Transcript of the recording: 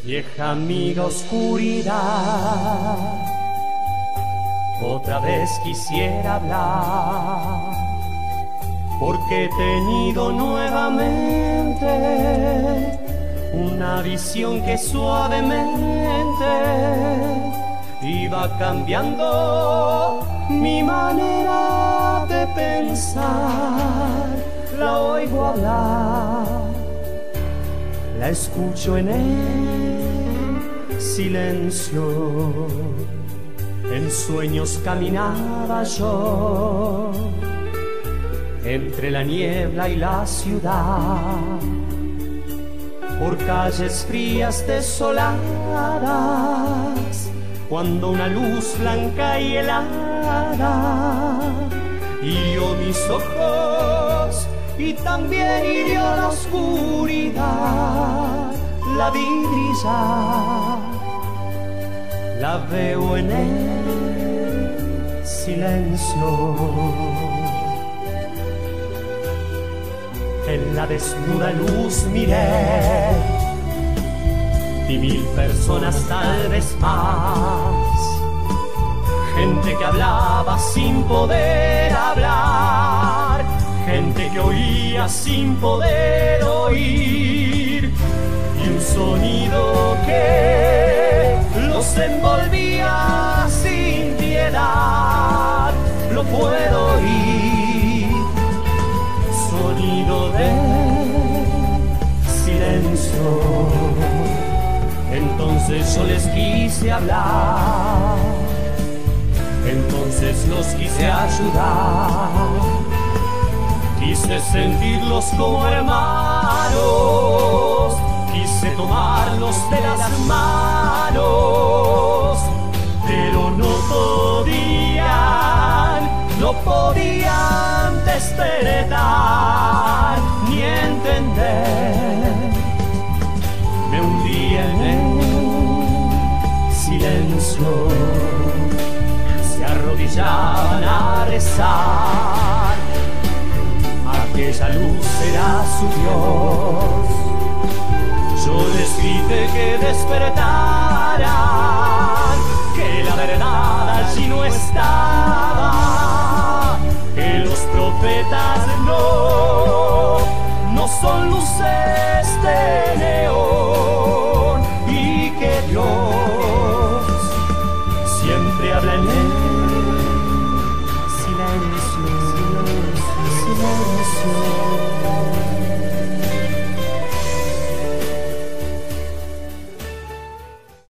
Vieja amiga oscuridad, otra vez quisiera hablar, porque he tenido nuevamente una visión que suavemente iba cambiando mi manera de pensar. La oigo hablar, la escucho en el silencio. En sueños caminaba yo entre la niebla y la ciudad, por calles frías desoladas, cuando una luz blanca y helada hirió mis ojos y también hirió la oscuridad. La vi brillar, la veo en el silencio. En la desnuda luz miré, vi 1000 personas, tal vez más, gente que hablaba sin poder hablar, gente que oía sin poder oír, y un sonido que los envolvía sin piedad. Lo puedo oír, sonido de silencio. Entonces yo les quise hablar, entonces los quise ayudar, quise sentirlos como hermanos, quise tomarlos de las manos, pero no podían despertar ni entender. Me hundí en el silencio, se arrodillaban a rezar. Aquella luz era su Dios. Yo les grité que despertaran, que la verdad allí no estaba, que los profetas no son luces de neón.